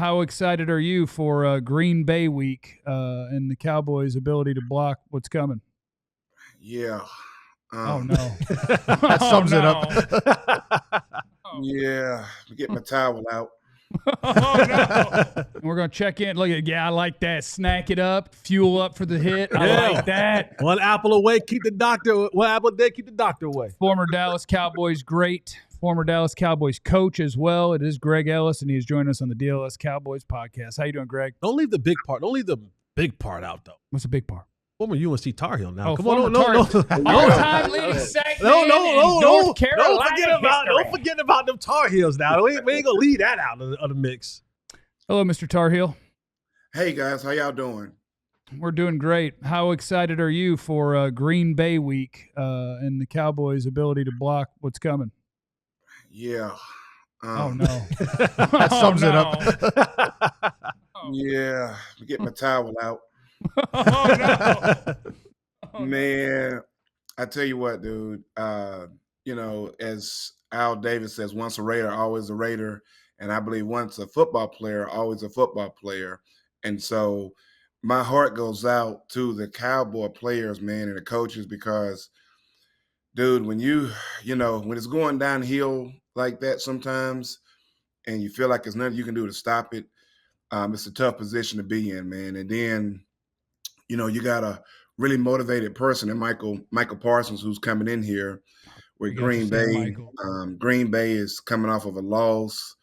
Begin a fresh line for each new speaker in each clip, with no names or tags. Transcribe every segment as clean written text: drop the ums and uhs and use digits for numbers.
how excited are you for Green Bay week and the Cowboys' ability to block what's coming?
Yeah.
Oh, no.
That sums it up.
Yeah. Get my towel out.
Oh, no. We're going to check in. Look at, I like that. Snack it up, fuel up for the hit. I like that.
One apple away, keep the doctor. One apple a day, keep the doctor away.
Former Dallas Cowboys great. Former Dallas Cowboys coach as well. It is Greg Ellis, and he is joining us on the DLLS Cowboys Podcast. How you doing, Greg?
Don't leave the big part. Don't leave the big part out, though.
What's the big part?
Former UNC Tar Heel now.
Oh,
come on,
no. All-time leading sack man in North Carolina.
Don't forget about them Tar Heels now. We ain't going to leave that out of the mix.
Hello, Mr. Tar Heel.
Hey, guys. How y'all doing?
We're doing great. How excited are you for Green Bay week and the Cowboys' ability to block what's coming?
Yeah.
Oh, no.
That sums it up.
Yeah. Get my towel out.
Oh, no.
Man, I tell you what, dude. As Al Davis says, once a Raider, always a Raider. And I believe once a football player, always a football player. And so my heart goes out to the Cowboy players, man, and the coaches because, dude, when when it's going downhill like that sometimes and you feel like there's nothing you can do to stop it, it's a tough position to be in, man. And then, you got a really motivated person in Micah Parsons who's coming in here with Green Bay. Green Bay is coming off of a loss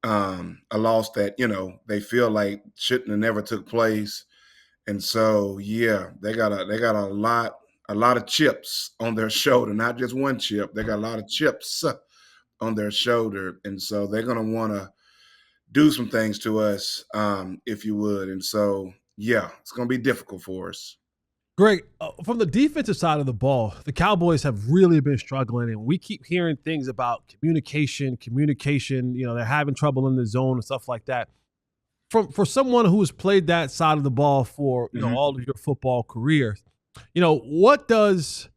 that, they feel like shouldn't have never took place. And so, yeah, they got a lot of chips on their shoulder, not just one chip. They got a lot of chips on their shoulder. And so they're going to want to do some things to us, if you would. And so, yeah, it's going to be difficult for us.
Greg, from the defensive side of the ball, the Cowboys have really been struggling, and we keep hearing things about communication. They're having trouble in the zone and stuff like that. For someone who has played that side of the ball for all of your football career, what does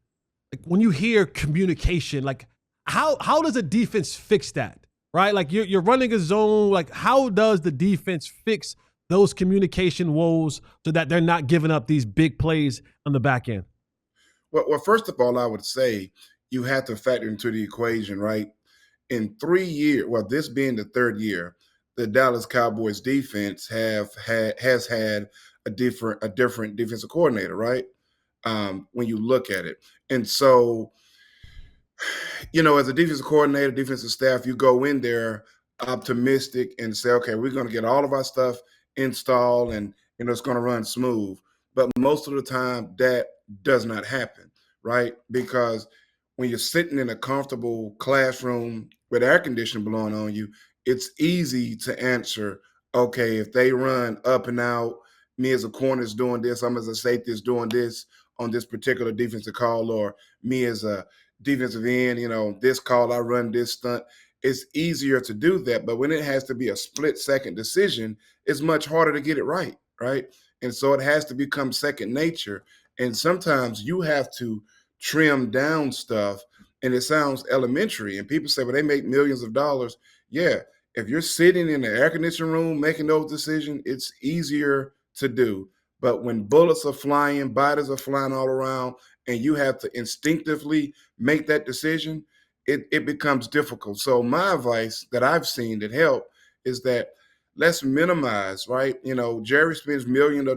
when you hear communication, like how does a defense fix that? Right, like you're running a zone. Like how does the defense fix those communication woes so that they're not giving up these big plays on the back end?
Well, first of all, I would say you have to factor into the equation, right? In 3 years, this being the third year, the Dallas Cowboys defense has had a different defensive coordinator, right? When you look at it. And so, as a defensive coordinator, defensive staff, you go in there optimistic and say, okay, we're going to get all of our stuff installed and it's going to run smooth. But most of the time that does not happen, right? Because when you're sitting in a comfortable classroom with air conditioning blowing on you, it's easy to answer, okay, if they run up and out, me as a corner is doing this, I'm as a safety is doing this on this particular defensive call, or me as a defensive end, this call, I run this stunt. It's easier to do that. But when it has to be a split-second decision, it's much harder to get it right? And so it has to become second nature. And sometimes you have to trim down stuff, and it sounds elementary. And people say, well, they make millions of dollars. Yeah, if you're sitting in the air conditioning room making those decisions, it's easier to do. But when bullets are flying, bodies are flying all around, and you have to instinctively make that decision, it becomes difficult. So my advice that I've seen that help is that let's minimize, right? Jerry spends millions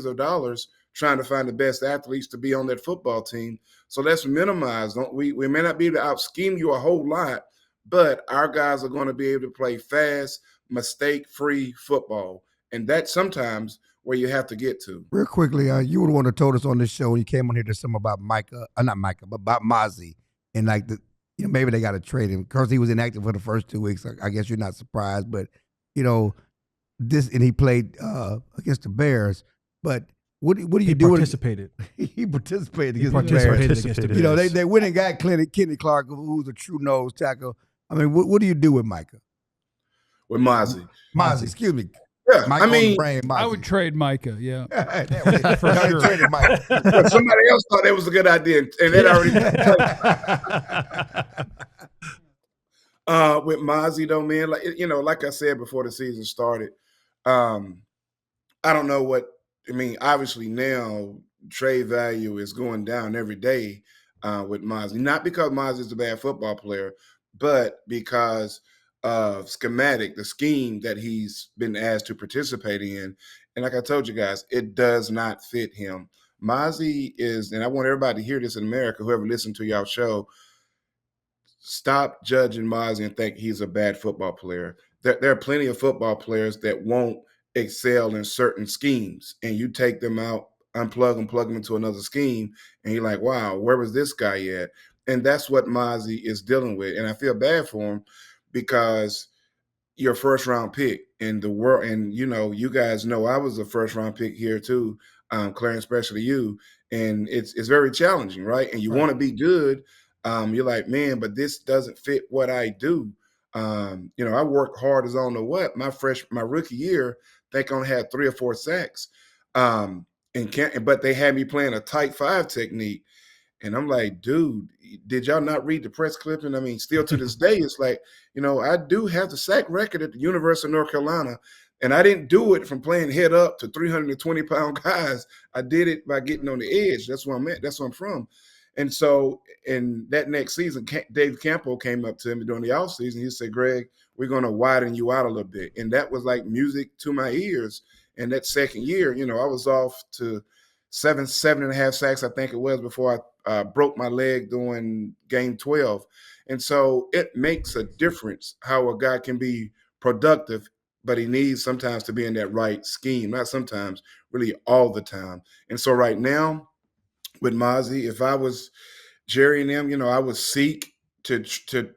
of dollars trying to find the best athletes to be on that football team. So let's minimize. We may not be able to out-scheme you a whole lot, but our guys are going to be able to play fast, mistake-free football. And that's sometimes where you have to get to.
Real quickly, you would want to told us on this show when you came on here there's something about not Micah, but about Mazi. And like maybe they got to trade him because he was inactive for the first 2 weeks. I guess you're not surprised, but this, and he played against the Bears. But what do you do? He participated against the Bears. They went and got Kenny Clark, who's a true nose tackle. I mean, what do you do with Micah?
With Mazi,
excuse me.
Yeah,
I would trade Micah. Yeah,
for sure. Traded Micah.
But somebody else thought it was a good idea, and they'd already. With Mazi though, man, like I said before the season started, I don't know what I mean. Obviously now trade value is going down every day with Mazi. Not because Mazi is a bad football player, but because of the scheme that he's been asked to participate in. And like I told you guys, it does not fit him. Mazi is, and I want everybody to hear this in America, whoever listened to y'all show, stop judging Mazi and think he's a bad football player. There are plenty of football players that won't excel in certain schemes, and you take them out, unplug them, plug them into another scheme, and you're like, wow, where was this guy at? And that's what Mazi is dealing with. And I feel bad for him because your first round pick in the world, and you guys know I was a first round pick here too, Clarence, especially you, and it's very challenging, right? And you want to be good. You're like, man, but this doesn't fit what I do. I worked hard as I don't know what. My rookie year, I think I only had 3 or 4 sacks, but they had me playing a tight 5 technique. And I'm like, dude, did y'all not read the press clipping? I mean, still to this day, it's like, I do have the sack record at the University of North Carolina, and I didn't do it from playing head up to 320-pound guys. I did it by getting on the edge. That's where I'm at. That's where I'm from. And so in that next season, Dave Campo came up to me during the offseason. He said, Greg, we're going to widen you out a little bit. And that was like music to my ears. And that second year, I was off to 7.5 sacks, I think it was, before I broke my leg during game 12. And so it makes a difference how a guy can be productive, but he needs sometimes to be in that right scheme. Not sometimes, really all the time. And so right now with Mazi, if I was Jerry and them, I would seek to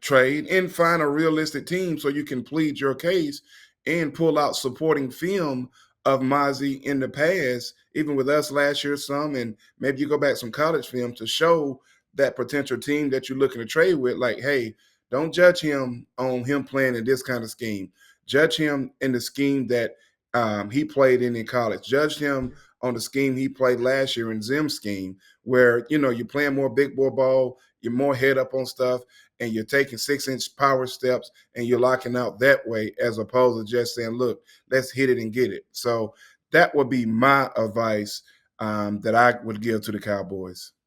trade and find a realistic team so you can plead your case and pull out supporting film of Mazi in the past, even with us last year some, and maybe you go back some college film to show that potential team that you're looking to trade with, like, hey, don't judge him on him playing in this kind of scheme. Judge him in the scheme that he played in college. Judge him on the scheme he played last year in Zim's scheme, where, you're playing more big boy ball, you're more head up on stuff, and you're taking 6-inch power steps and you're locking out that way, as opposed to just saying, look, let's hit it and get it. So that would be my advice that I would give to the Cowboys.